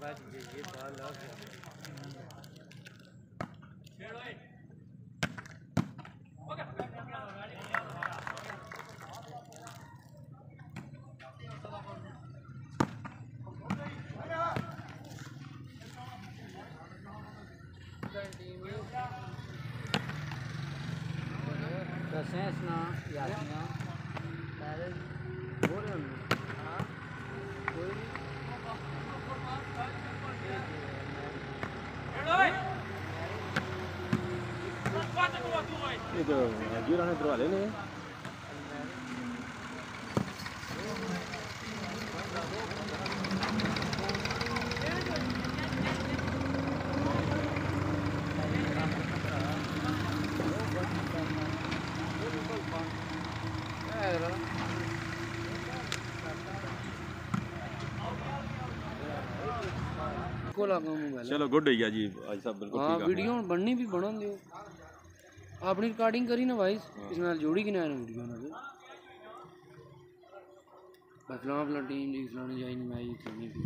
ये बाल आ गया। सेंस ना यासिना पहले बोल रहे हां कोई ये तो गिरा है दरवाजे ने चलो गुड हो गया जी आज सब बिल्कुल ठीक है। वीडियो बननी भी बना दियो अपनी रिकॉर्डिंग करी ना भाई इस नाल जोड़ी की ना वीडियो ना बदलाव अपना टीम जी खिलानी चाहिए मैच खेलनी भी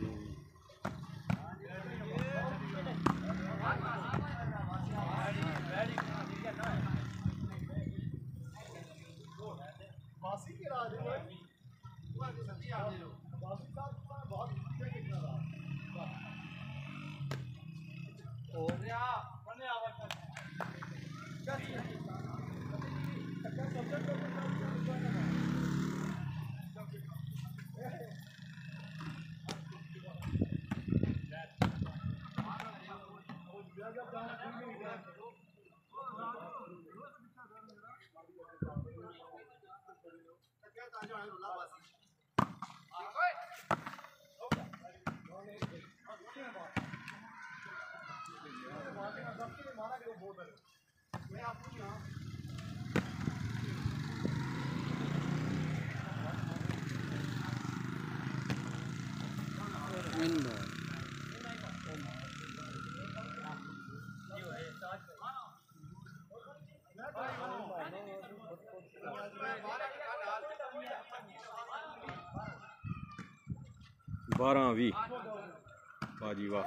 बारह भी बाजी वाह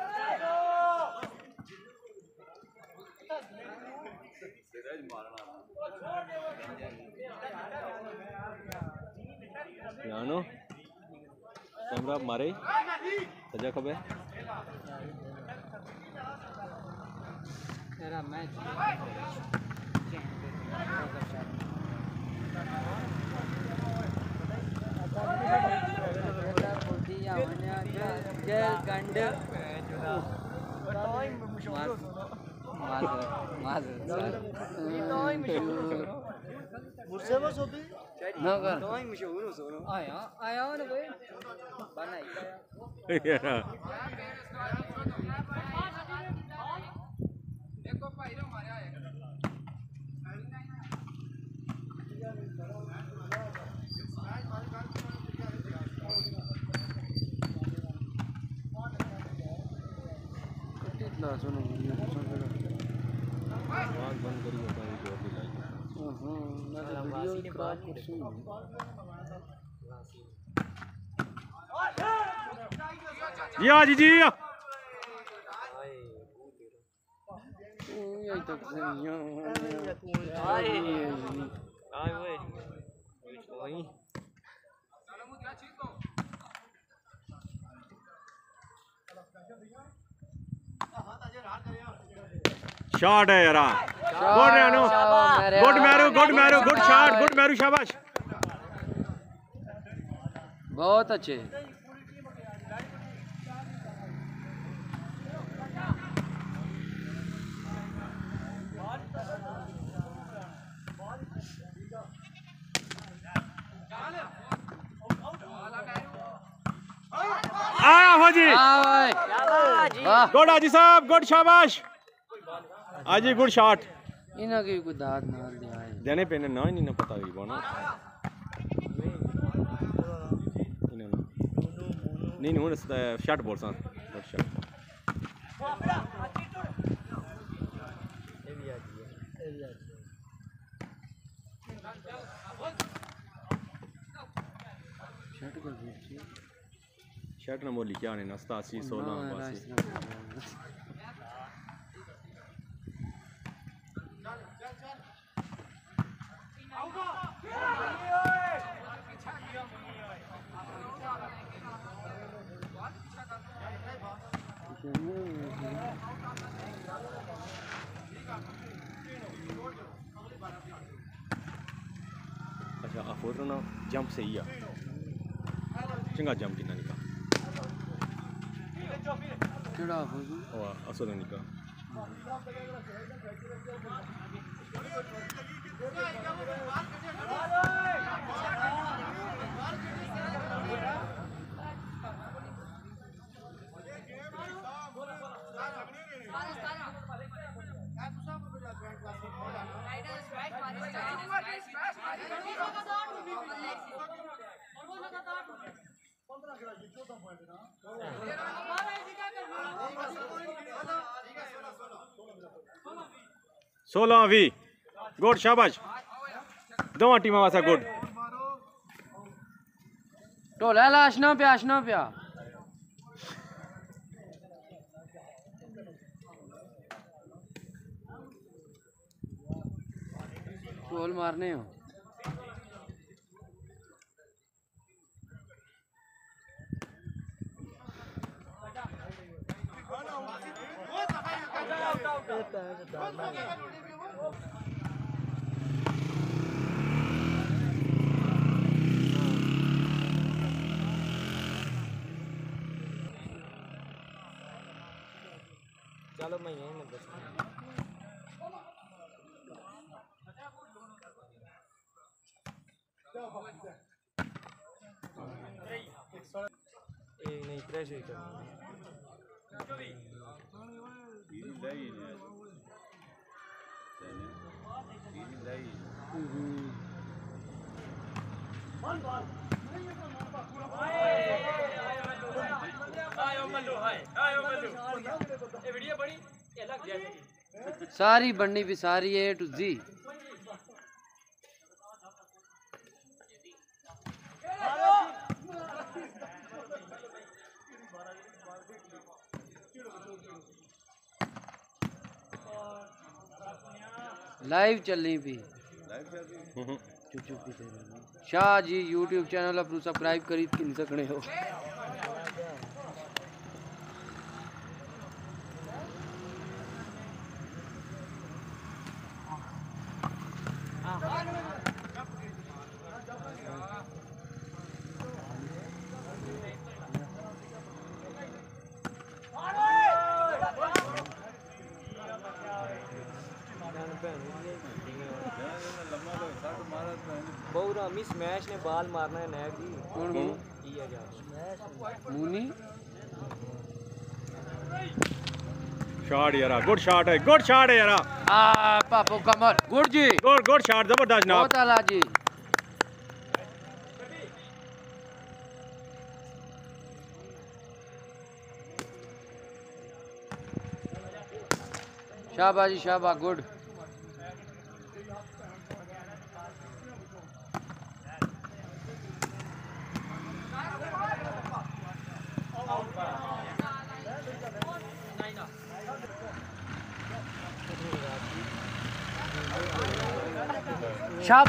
जानो कैमरा मारे सजा कब है तेरा मैच मुझसे बस होती ना कर तो ही मशहूर हो सोनो आया आया ना भाई बनाई देखो भाई रो मारे आए कितना सुनो आवाज बंद करी होता है जो भी लाइक मैं वीडियो खराब कुर्सी या जी जी यही तक से आए आए वे वही शॉट है यार गुड रानो गुड मैरू गुड शॉट गुड मैरू शाबाश बहुत अच्छे आया हो जी गुड हाजी साहब गुड शाबाश आजी गुड शॉट इना की कोई दाद ना दिया है देने पे ना ही नहीं पता ही बोना नहीं नहीं शॉट बोल सा गुड शॉट शर्ट ना मोली क्या ने 87 16 बस अच्छा आ फोटो ना जंप सही है चंगा जंप कितना निका केड़ा फोटो ओ असद निका सोलह भी गुड शाबाश दोवां टीमां वास्ते गुड ढोला आशना पिया गोल मारने हो चलो मैं यहीं में बस नहीं प्रेशर ही करना सारी बननी भी सारी A to Z लाइव चलनी भी शाह जी YouTube चैनल अपनू सब्सक्राइब करी किन सकने हो बहुरा मिस मैच ने बाल मारना है नैब जी कौन ये जा मुनी शॉट यारा गुड शॉट है यारा पापो कमर गुड जी गुड शॉट जबरदस्त जनाब बहुत आला जी शाबाजी शाबा गुड शाब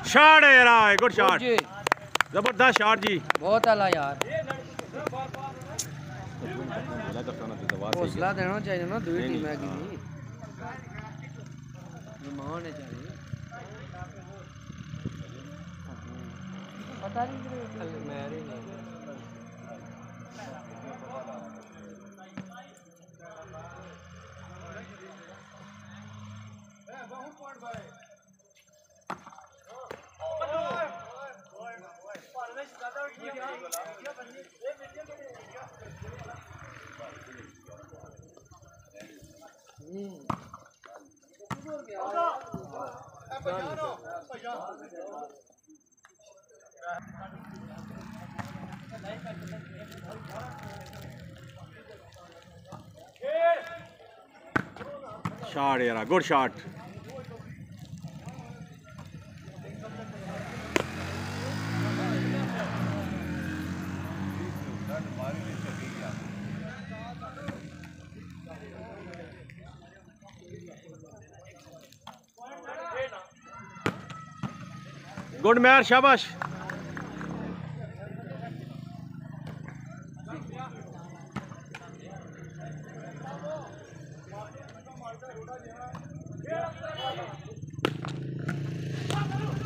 शॉट है यार गुड शॉट जबरदस्त शॉट जी बहुत आला यार हौसला देना चाहिए ना दूसरी टीम है की मान है चाहिए पता नहीं मेरे नहीं शॉट यार, गुड शॉट। गुड मैर, शाबाश।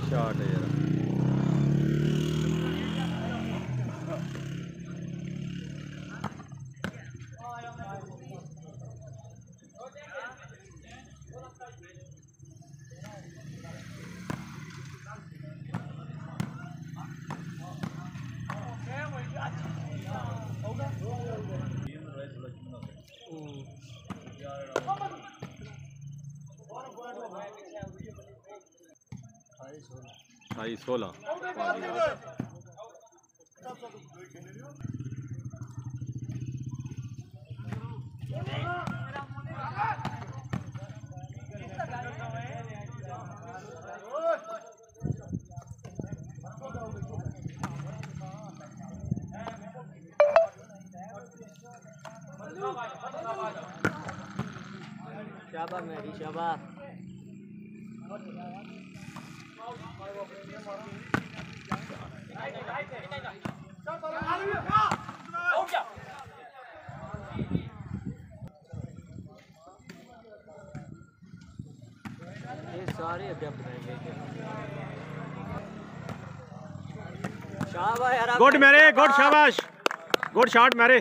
शॉट है यार। आई 16 शाबाश मेरी, शाबाश। ये सारे अटेम्प्ट करेंगे। शाबाश यार, गुड मेरे, गुड शाबाश, गुड शॉट मेरे।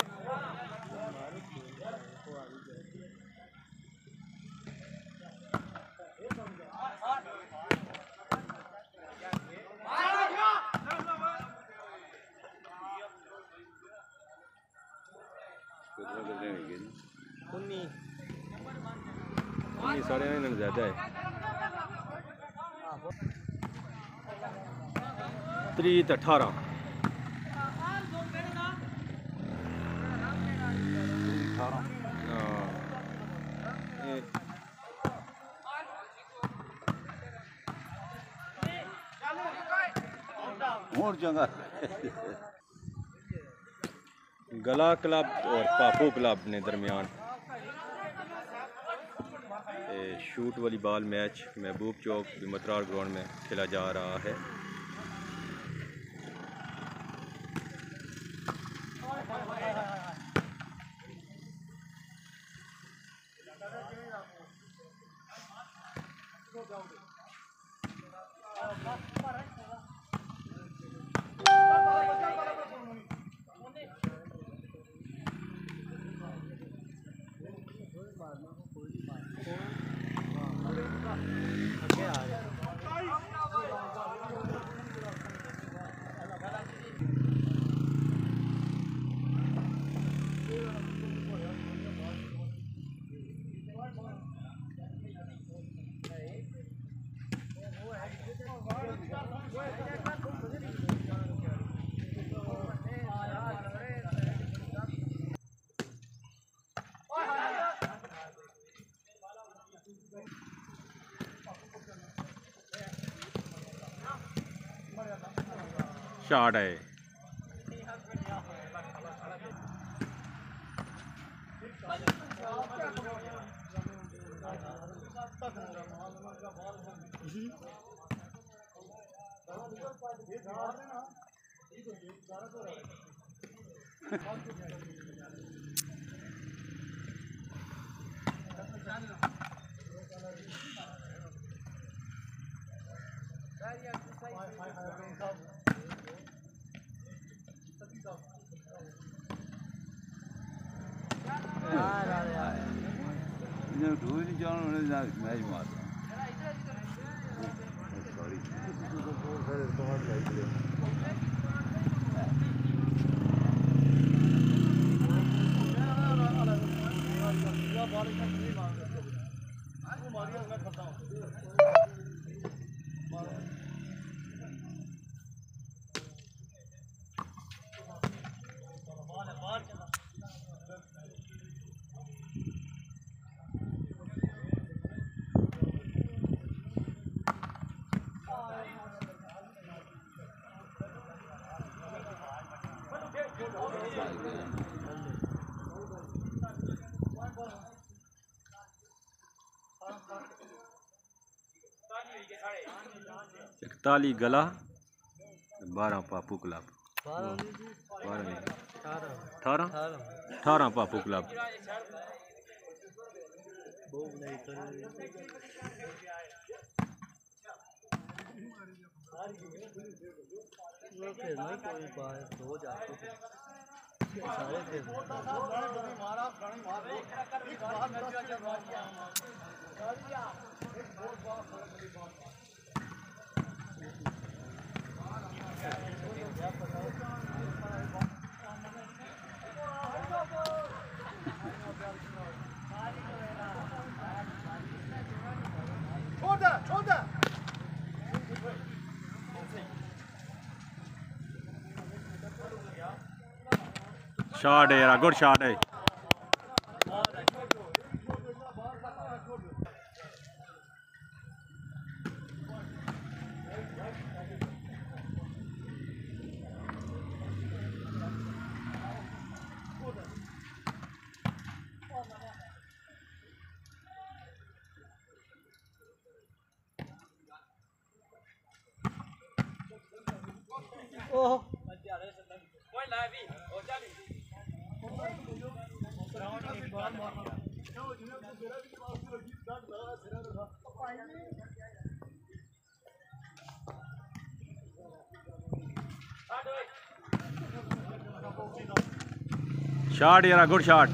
साढ़े ज्यादा है। 3-18 और जगह गला क्लब और पापू क्लब ने दरमियान शूट वॉलीबॉल मैच महबूब चौक भ्मबरत्राड़ ग्राउंड में खेला जा रहा है। आगे आ रहे हैं। शॉट है। ढूंढ जाना मैच मारता इकताली गला 12 पापू क्लब 18 पापू क्लब शॉट है यार, गुड शॉट है। शॉट यार, गुड शॉट।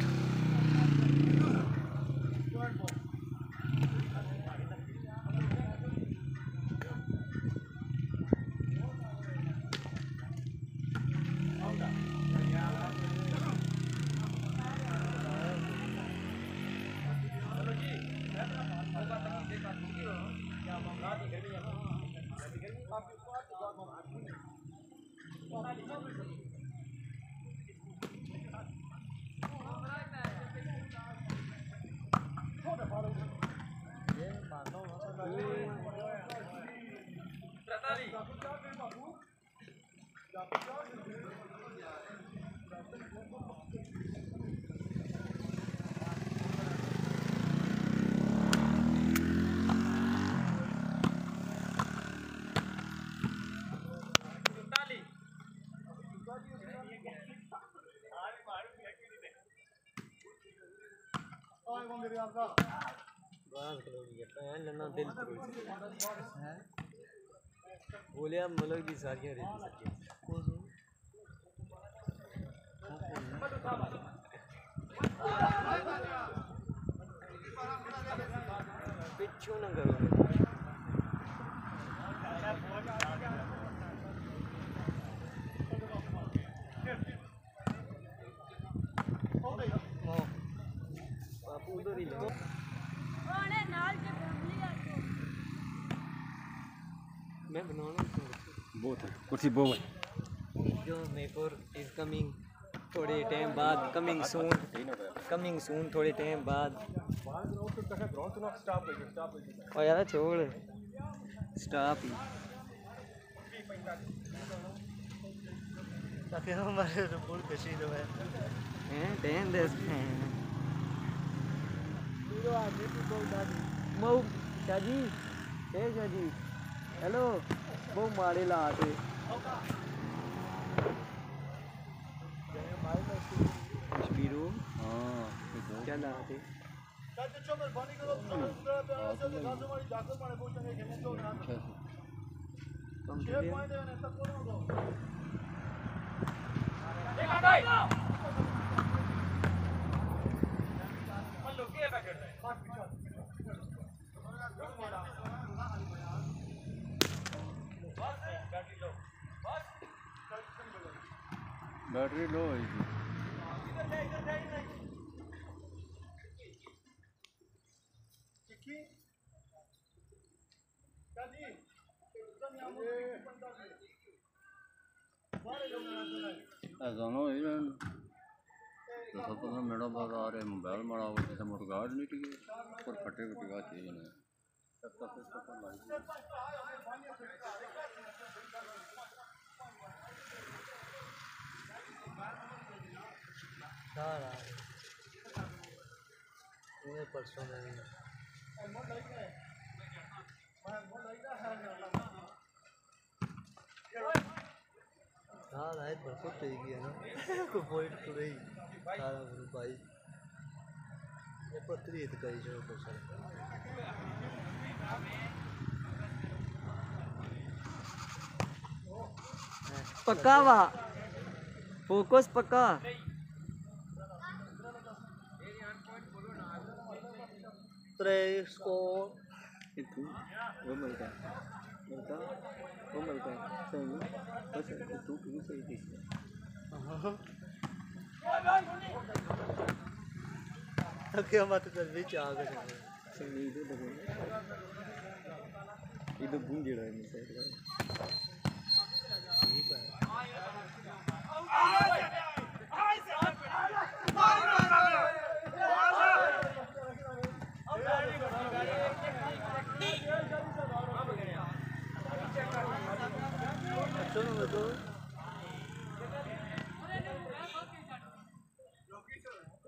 बोलिया मतलब की सारियां पिछू न करो बापू उधर ही लो मैं बनाना बहुत है कुर्सी बहुत जो मेकोर इज कमिंग थोड़े टाइम बाद कमिंग सून थोड़े टाइम बाद और यार छोड़ स्टॉप ही ताकि हमारे फुल कशी दो है टाइम दस मऊ शाजी शाजी हेलो वो मारे लाते कश्मीरो क्या लाते बैटरी लो है मेरा बाद आ रहे मोबाइल मारा हुआ मुर्गाड़ नहीं टिके और फटे फटेगा चीज नहीं परसों में हाँ रात भरपूर चाहिए ना को पॉइंट तो रही सारा भाई ये पत्री तो कई जो को सर पक्का वा फोकस पक्का tres con itu मिलता सही बस itu भी सही थी क्या बात कर रही चाह कर सही itu देखो itu bunyi lah ini saya ठीक है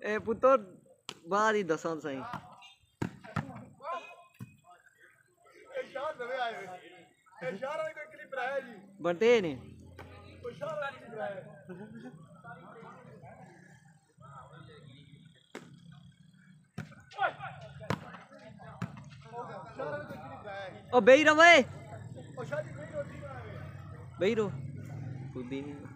ए पुत्र बाहर ही दसा सही बनते नहीं ओ बेही रहो बेही रहो खुद ही नहीं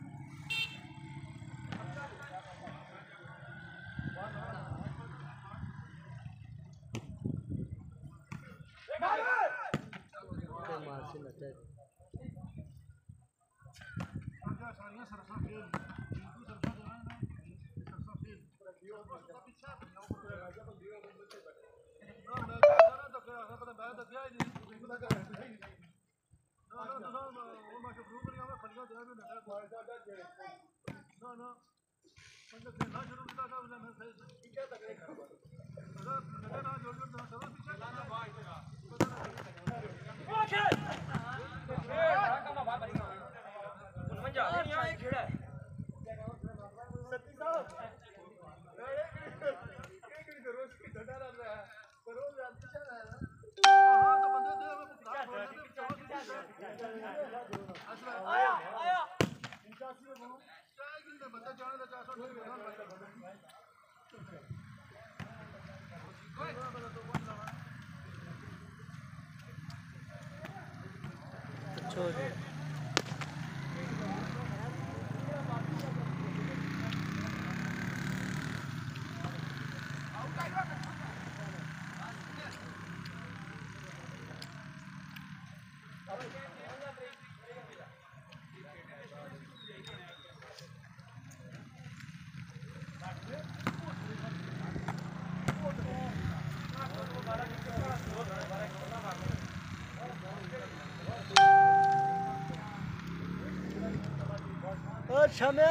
अच्छा मैं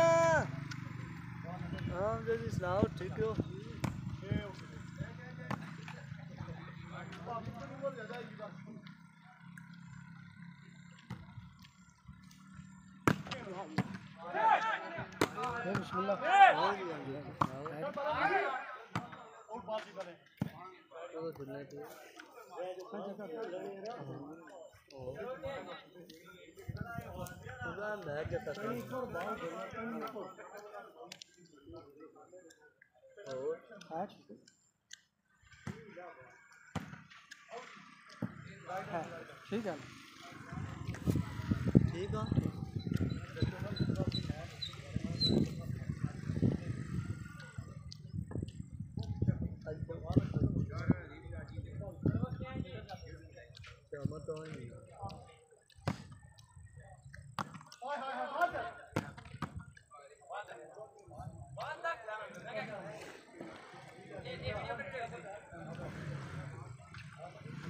हाँ जल्दी सुनाओ ठीक हो ठीक है ठीक है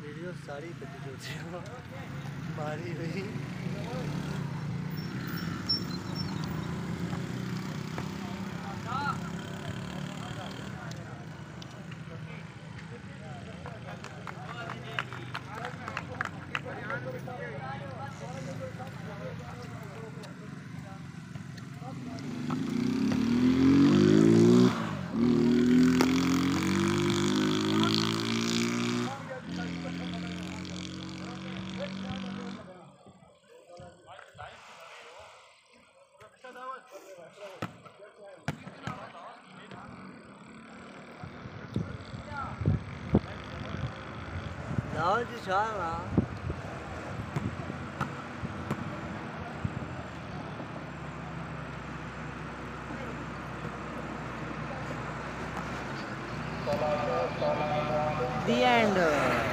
वीडियो सारी कटी जो मारी हुई Now just try the end.